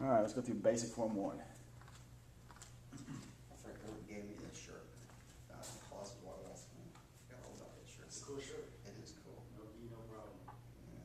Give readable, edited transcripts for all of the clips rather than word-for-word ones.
All right, let's go through basic form 1. I forgot who gave me this shirt. Closet while last time. I forgot all about this shirt. It's a cool shirt. It is cool. No problem. Yeah.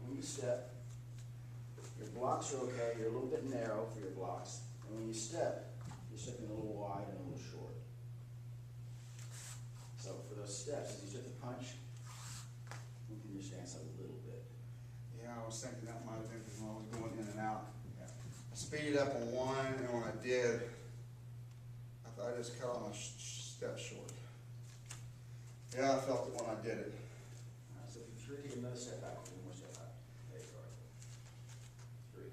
When you step, your blocks are okay, you're a little bit narrow for your blocks. And when you step, you're stepping a little wide and a little short. So for those steps, as you start to punch, lengthen your stance a little bit. Yeah, I was thinking that might have been because when I was going in and out. Yeah. I speeded up on one, and when I did, I thought I just cut all my steps short. Yeah, I felt it when I did it. So if you're taking another step back, one more step back. There you go. 3.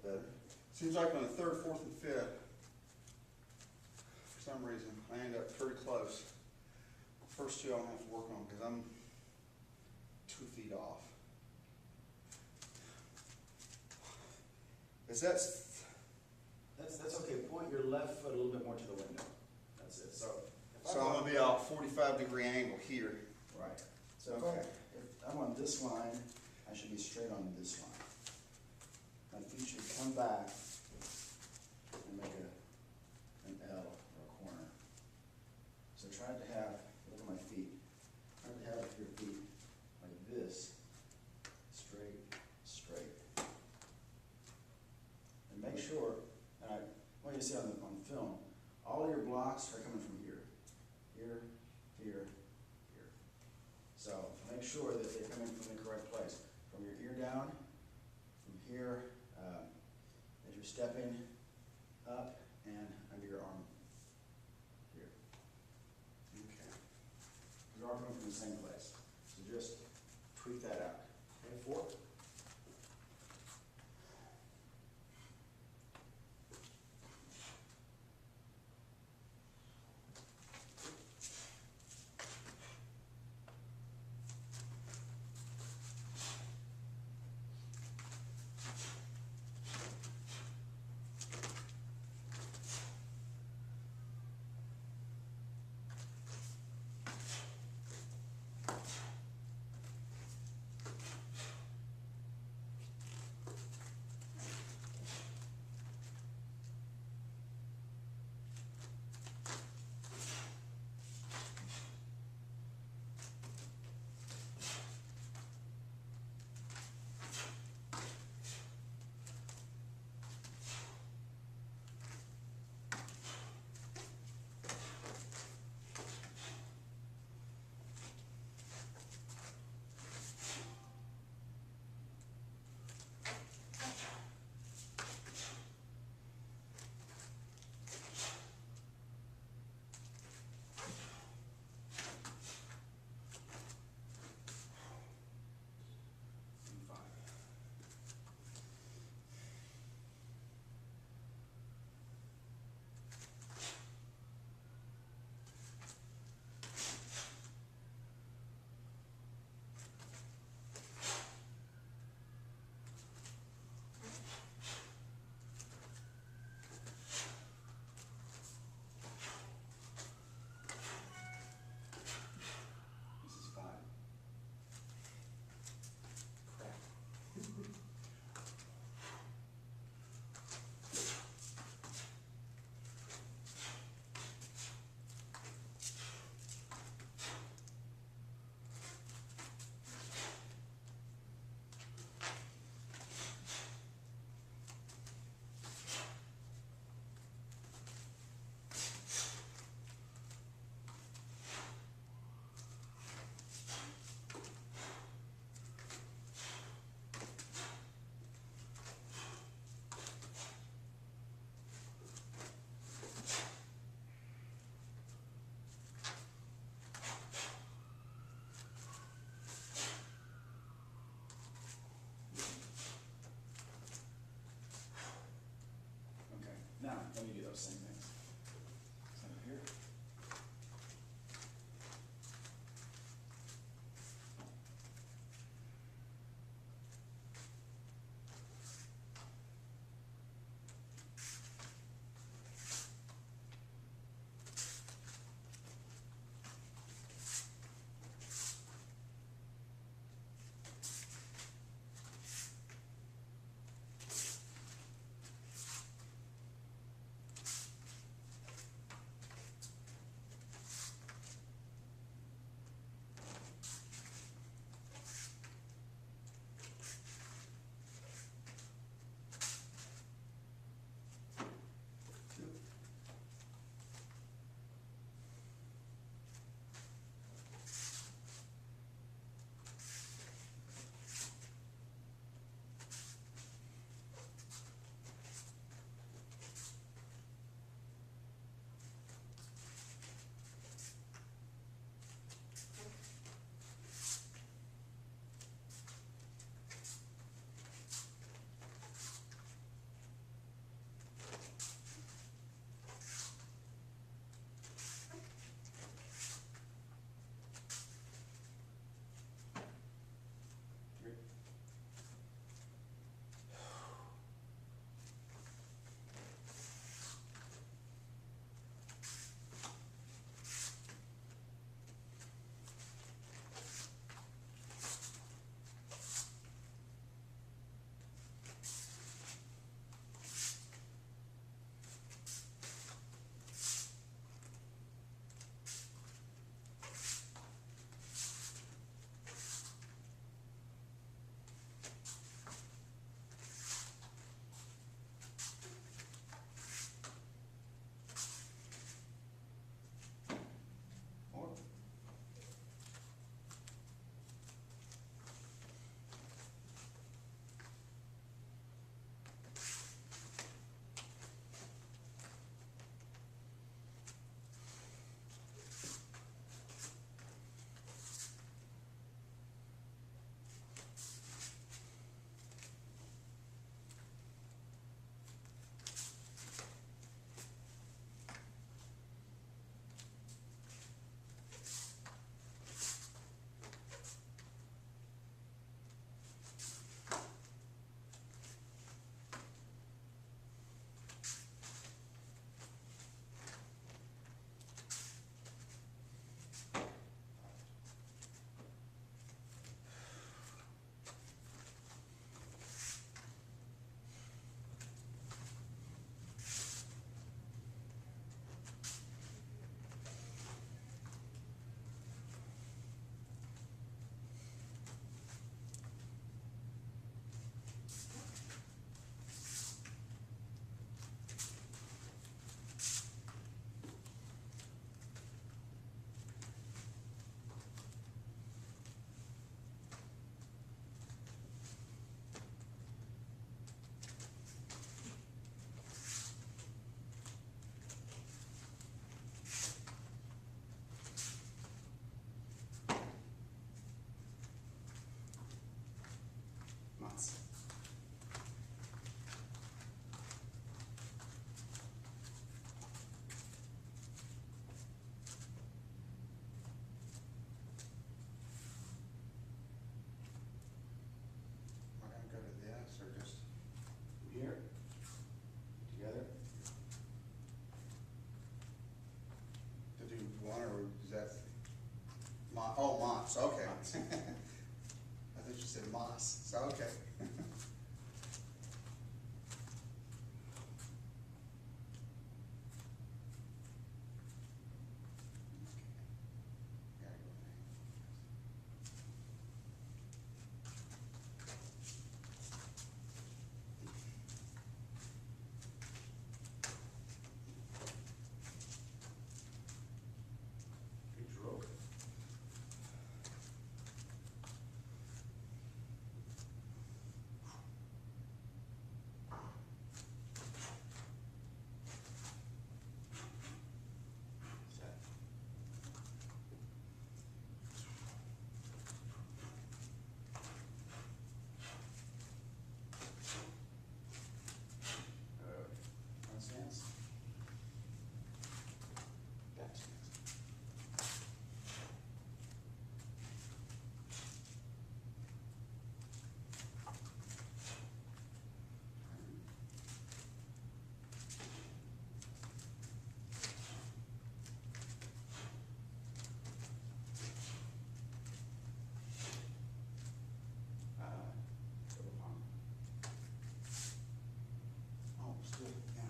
Better. Seems like on the 3rd, 4th, and 5th, for some reason, I end up pretty close. The first 2 I don't have to work on because I'm 2 feet off. Is That's okay. Point your left foot a little bit more to the window. That's it. So I'm gonna be off 45-degree angle here. right. So Okay. if I'm on this line, I should be straight on this line. My feet should come back and make an L or a corner. So try to have, look at my feet, try to have your feet like this, straight, straight. And make sure, and I want you to see on film, all of your blocks are coming from here. Here, here, here. So make sure that they're coming from the correct place. From your ear down, from here, as you're stepping up and under your arm here. Okay. They're all coming from the same place. So just tweak that out. Okay, 4. together. To do one, or is that, oh, moss, okay. Moss. I thought you said moss, so, okay. Gotta go there. Good stroke. Set. Front stance. Back stance. Double palm. Oh, still, yeah.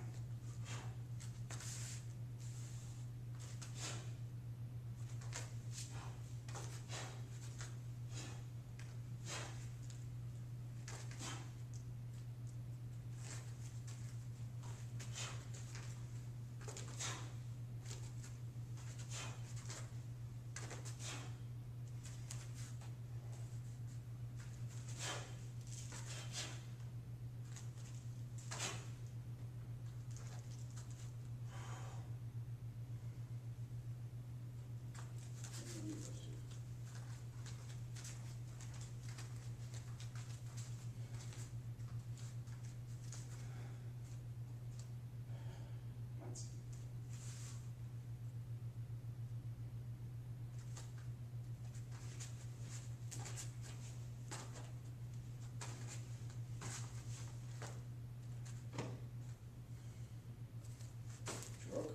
And then those two. Once. Stroke.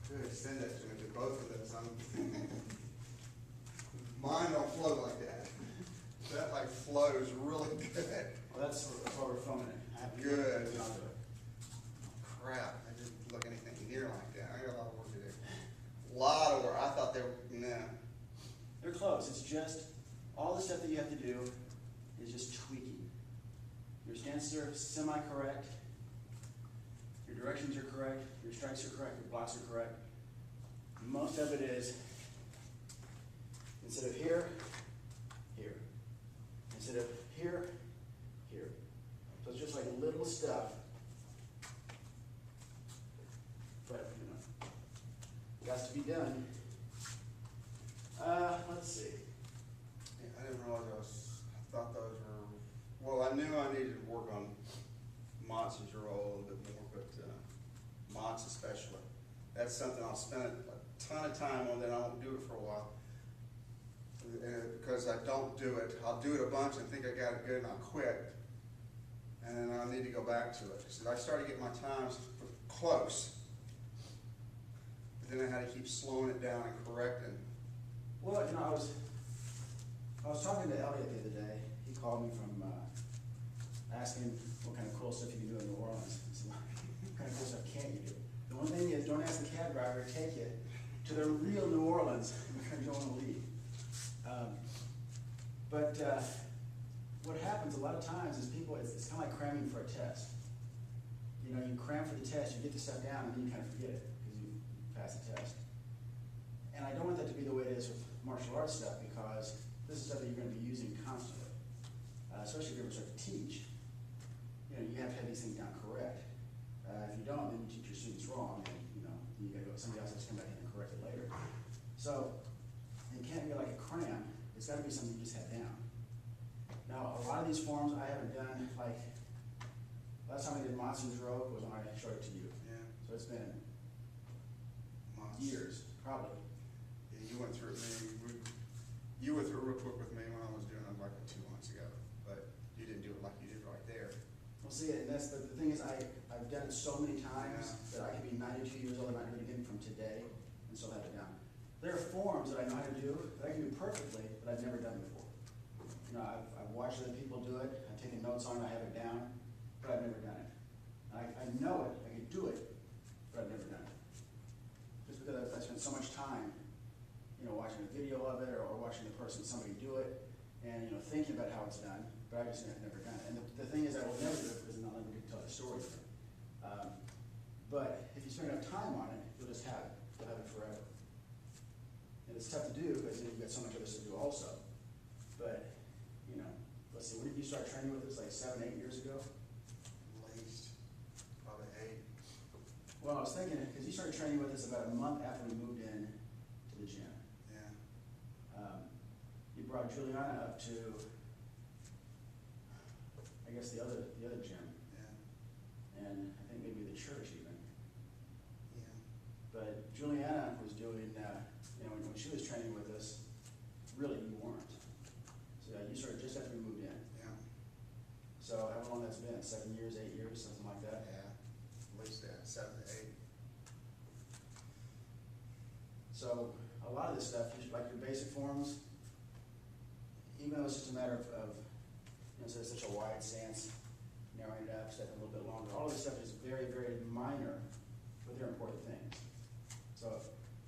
Good, send that to me, to both of those. Mine don't flow like that. That like flows really good. Well, that's why we're filming it. I have to Good. get it onto it. Crap, I didn't look anything near like that. I got a lot of work to do. A lot of work. I thought they were, no. They're close. It's just, all the stuff that you have to do is just tweaking. Your stances are semi-correct. Your directions are correct. Your strikes are correct. Your blocks are correct. Most of it is, instead of here, here. Instead of here, here. So it's just like little stuff. But, you know, it has to be done. Let's see. Yeah, I didn't realize I thought those were, well, I knew I needed to work on Mott's roll a little bit more, but Mott's especially. That's something I'll spend a ton of time on, then I won't do it for a while. Because I don't do it. I'll do it a bunch and think I got it good and I'll quit. And then I need to go back to it. So I started getting my times close. But then I had to keep slowing it down and correcting. Well, you know, I was talking to Elliot the other day. He called me from asking what kind of cool stuff you can do in New Orleans. I said, what kind of cool stuff can't you do? The one thing is, don't ask the cab driver to take you to the real New Orleans because you don't want to leave. What happens a lot of times is people, it's kind of like cramming for a test. You know, you cram for the test, you get the stuff down, and then you kind of forget it because you pass the test. And I don't want that to be the way it is with martial arts stuff, because this is stuff that you're gonna be using constantly, especially if you ever start to teach. You know, you have to have these things down correct. If you don't, then you teach your students wrong, and, you know, you gotta go, somebody else has to come back in and correct it later. So, it can't be like a cram, it's gotta be something you just have down. Now, a lot of these forms I haven't done, like, last time I did Monsters Row was when I showed it to you. Yeah. So it's been Months. years, probably. Yeah, you went through it you went through it real quick with me when I was doing it like 2 months ago, but you didn't do it like you did right there. Well, see, and that's the thing is, I've done it so many times that I could be 92 years old and not do it again from today and still have it down. There are forms that I know how to do, that I can do perfectly, but I've never done before. You know, I've watched other people do it, I've taken notes on it, I have it down, but I've never done it. I know it, I can do it, but I've never done it. Just because I spent so much time, you know, watching a video of it or watching somebody do it, and, you know, thinking about how it's done, but I just have never done it. And the thing is, I will never do it because I'll never get to tell the story. But if you spend enough time on it, you'll just have it. You'll have it forever. And it's tough to do because you've got so much other stuff to do also. But, you know, let's see, when did you start training with this? Like 7, 8 years ago? At least, probably 8. Well, I was thinking, because you started training with us about a month after we moved in to the gym. Yeah. You brought Juliana up to, I guess, the other gym, Yeah. and I think maybe the church even. Yeah. But Juliana was doing, you know, when she was training with us, really you weren't. So you started just after we moved in. Yeah. So how long that's been? 7 years, 8 years, something like that? Yeah. At least that, 7 to 8. So a lot of this stuff, like your basic forms, even though it's just a matter of you know, so it's such a wide stance, narrowing it up, stepping a little bit longer, all of this stuff is very, very minor, but they're important things. So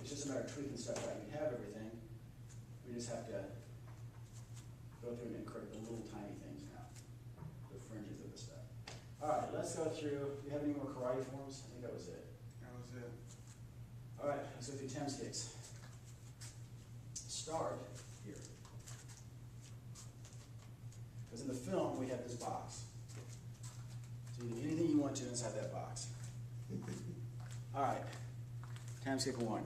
it's just a matter of tweaking stuff out. You have everything, we just have to go through and correct the little tiny things now, the fringes of the stuff. All right, let's go through, do you have any more karate forms? I think that was it. That was it. All right, let's go through Thames kicks. Start here. Because in the film, we have this box. So you can do anything you want to inside that box. All right, Thames kick 1.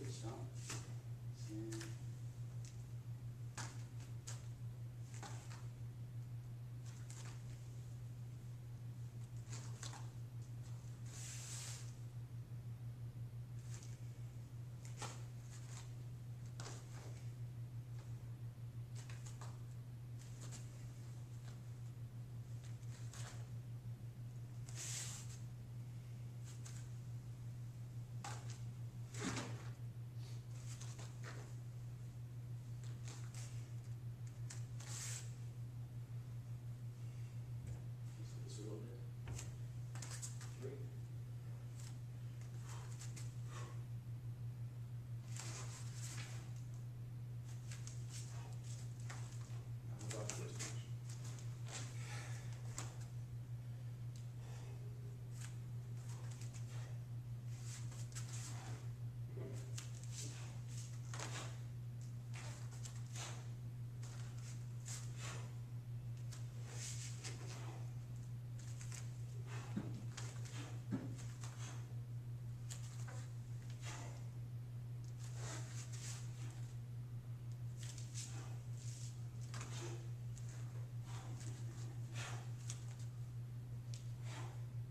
Stop. Stand.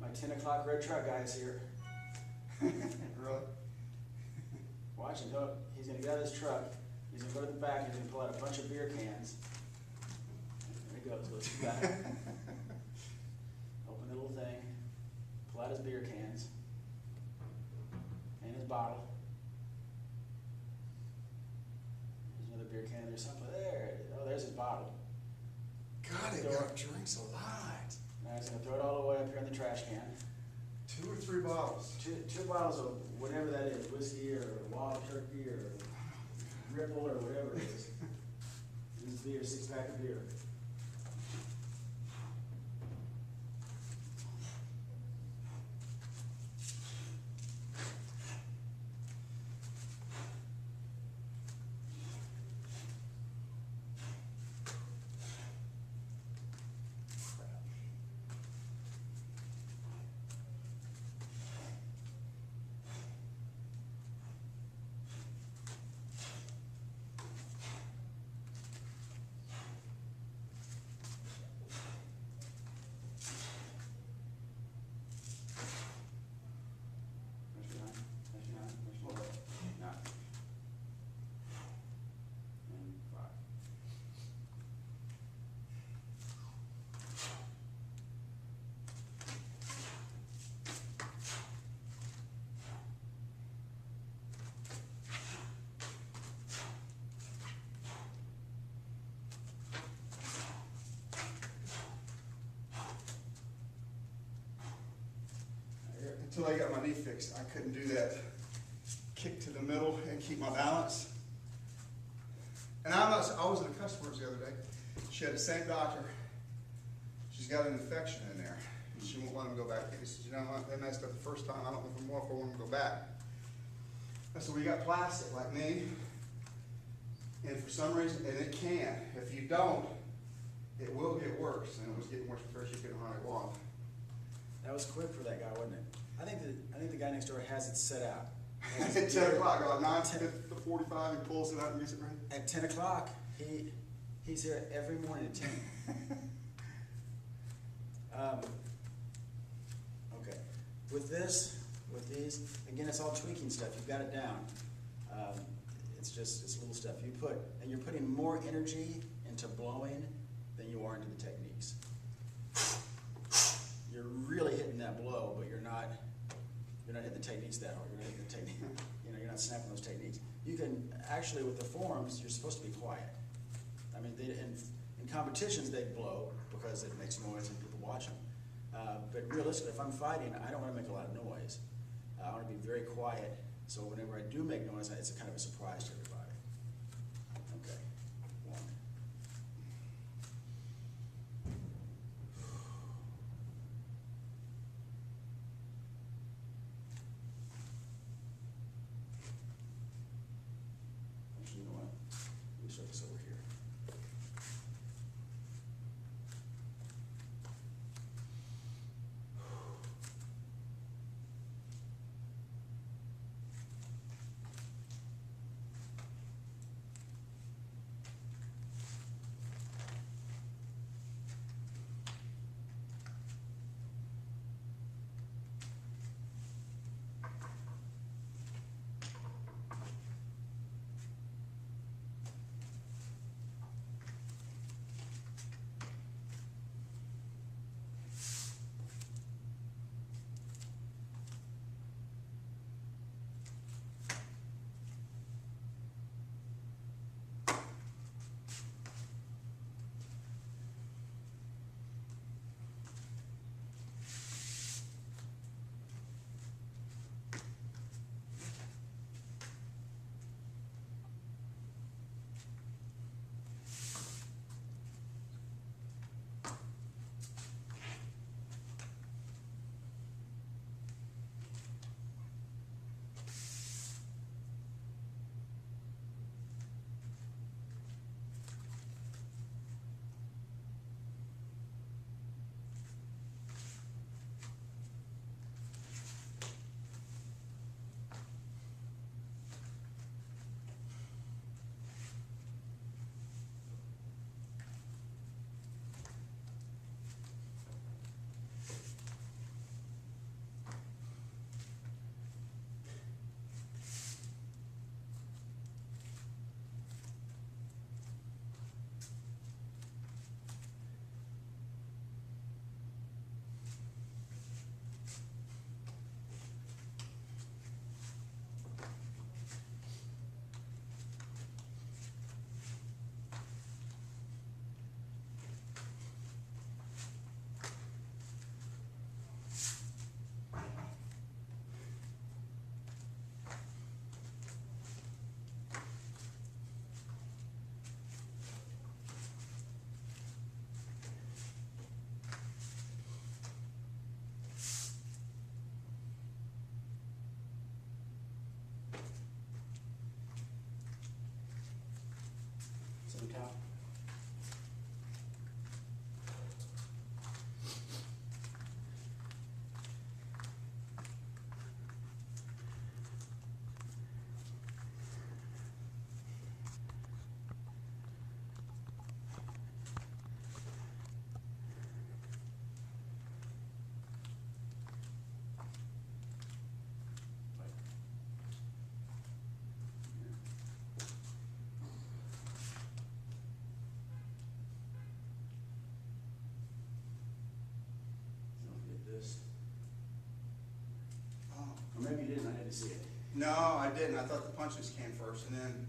My 10 o'clock red truck guy is here. Really? Watch him. He's going to get out of his truck. He's going to go to the back. He's going to pull out a bunch of beer cans. There he goes. Goes to the back. Open the little thing. Pull out his beer cans. And his bottle. There's another beer can there somewhere. There. Oh, there's his bottle. God, it drinks a lot. Now he's going to throw it all the way up here in the trash can. 2 or 3 bottles. Two bottles of whatever that is, whiskey or wild turkey or Ripple or whatever it is. This is beer, 6-pack of beer. Until I got my knee fixed, I couldn't do that kick to the middle and keep my balance. And I was at a customer's the other day. She had the same doctor. She's got an infection in there. She won't let him go back. He said, you know what, they messed up the first time. I don't know if I want him to go back. I said, well, you got plastic like me. And for some reason, and it can. If you don't, it will get worse. And it was getting worse before she couldn't hardly walk. That was quick for that guy, wasn't it? I think the guy next door has it set out. At 10 o'clock, about 9:45, he pulls it out and gets it ready. At 10 o'clock, he's here every morning at 10. Okay. With these, again, it's all tweaking stuff. You've got it down. It's little stuff. And you're putting more energy into blowing than you are into the techniques. You're really hitting that blow, but you're not hitting the techniques that hard. You're not hitting the technique. You're not snapping those techniques. You can actually, with the forms, you're supposed to be quiet. I mean, in competitions they blow because it makes noise and people watch them. But realistically, if I'm fighting, I don't want to make a lot of noise. I want to be very quiet. So whenever I do make noise, it's a kind of a surprise to everybody. Okay. 1. Actually, you know what? Let me start this over here. this. Oh. Or maybe you didn't, I didn't see it. No, I didn't. I thought the punches came first and then.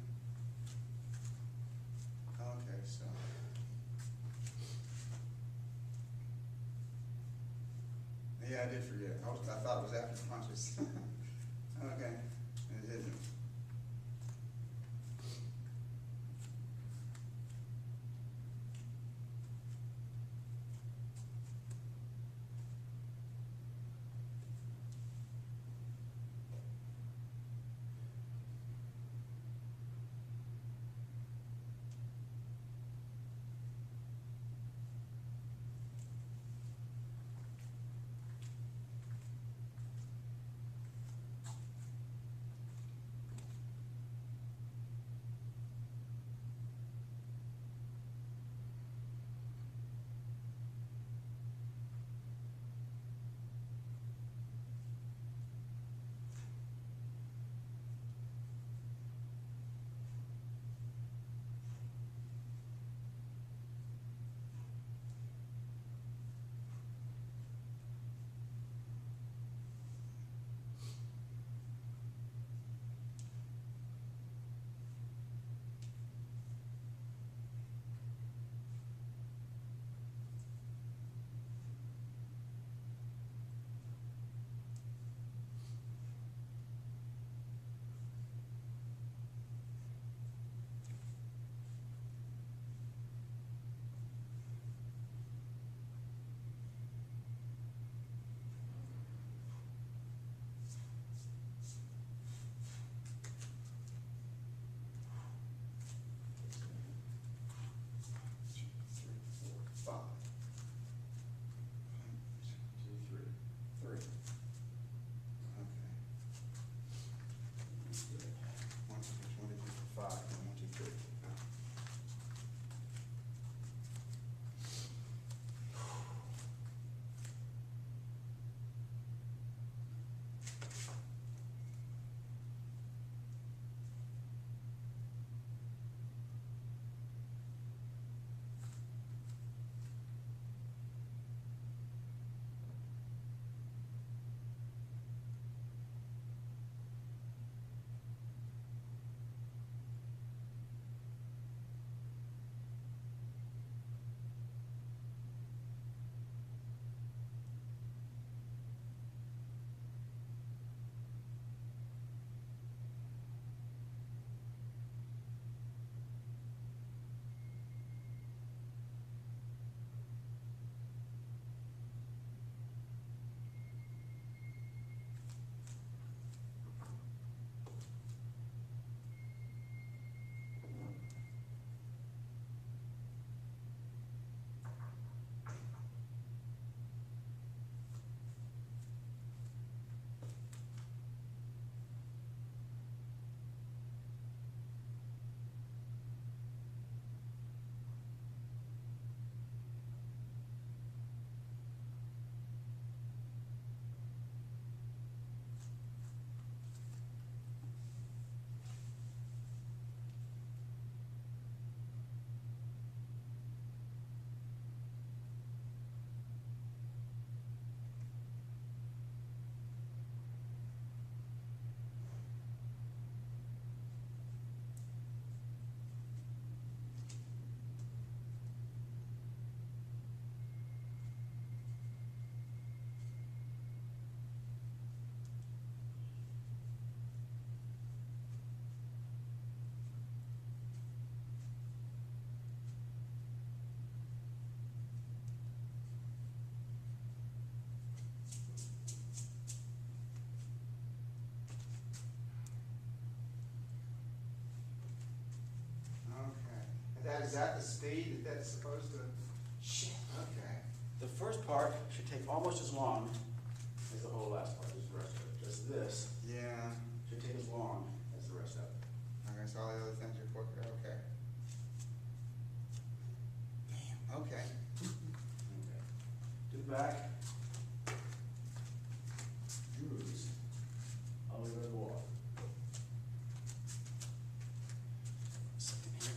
Okay, so. Yeah, I did forget. I thought it was after the punches. Okay, it isn't. Is that the speed that that's supposed to? Shit. Okay. The first part should take almost as long as the whole last part, just the rest of it. Just this Yeah. should take as long as the rest of it. Okay, so all the other things are quicker. Okay. Damn. Okay. Okay. Do the back. Grooves. All the way to the wall. Second here.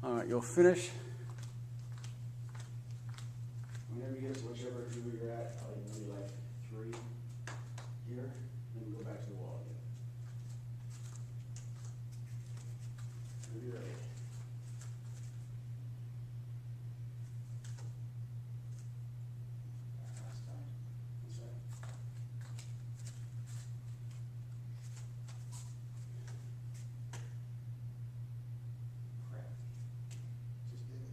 All right, you'll finish. Whenever you get to whichever view you're at, maybe like 3 here, then go back to the wall again. Maybe you're ready. Last time. That's right. Crap. Just did it.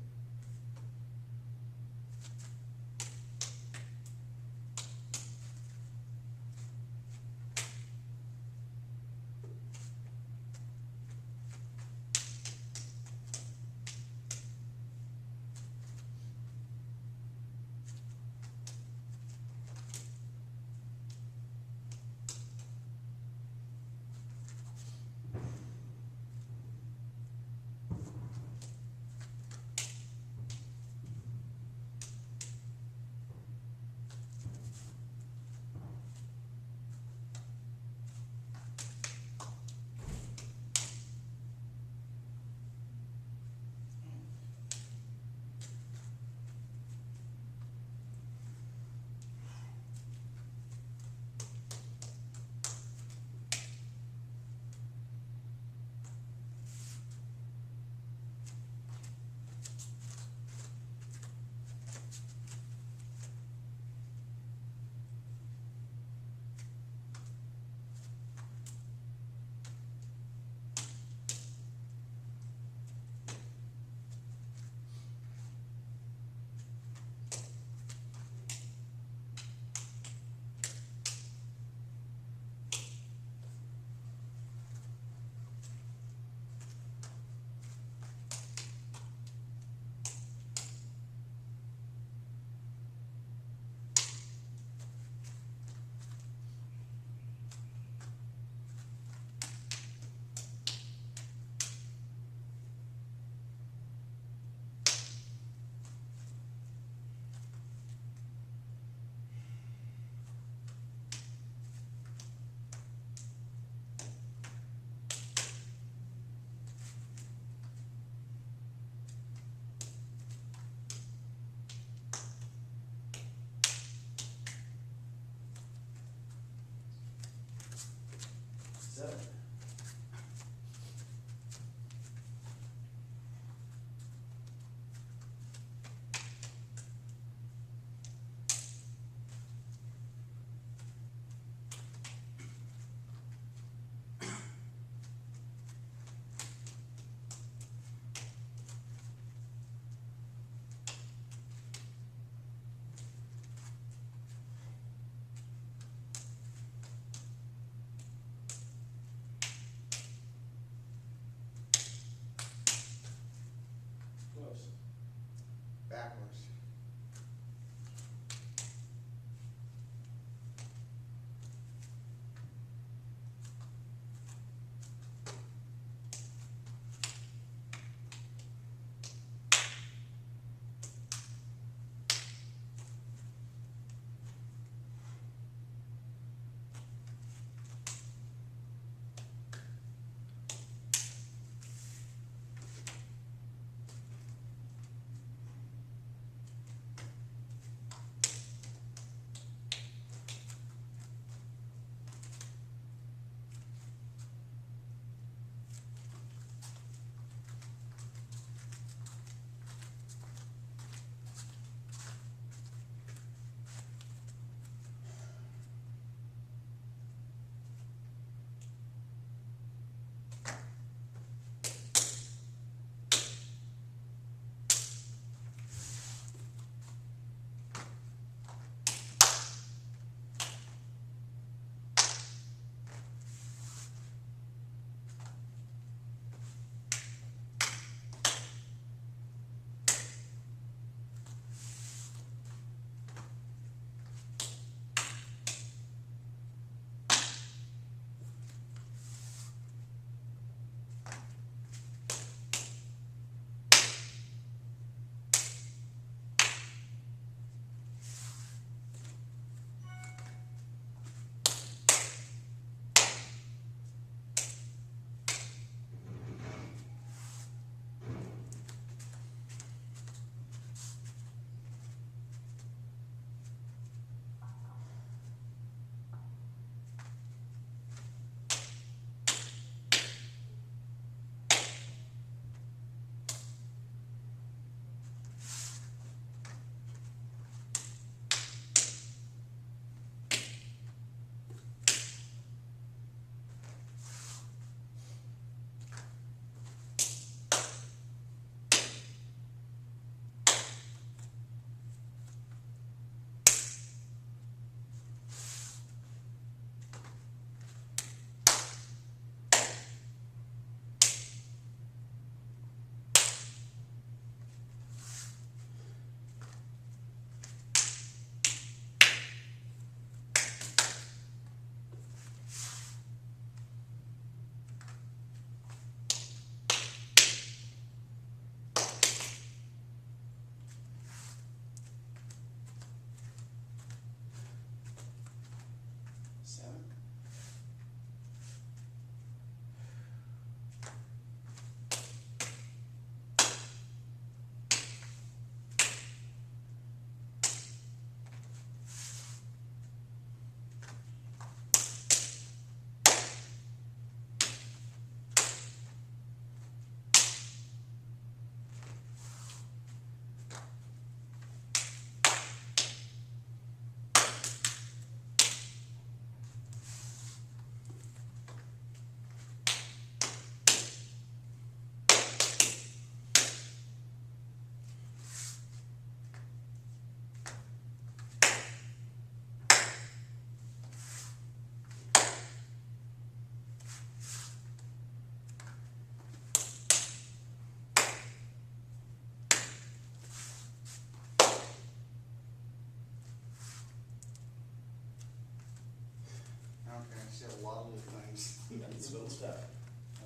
see a lot of little things. It's little stuff.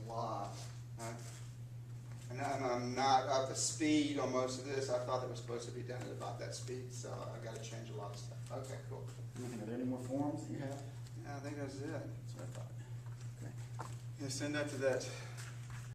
A lot. And I'm not up to speed on most of this. I thought it was supposed to be done at about that speed, so I gotta change a lot of stuff. Okay, cool. Are there any more forms that you have? Yeah, I think that's it. That's what I thought. Okay. Yeah, send that to that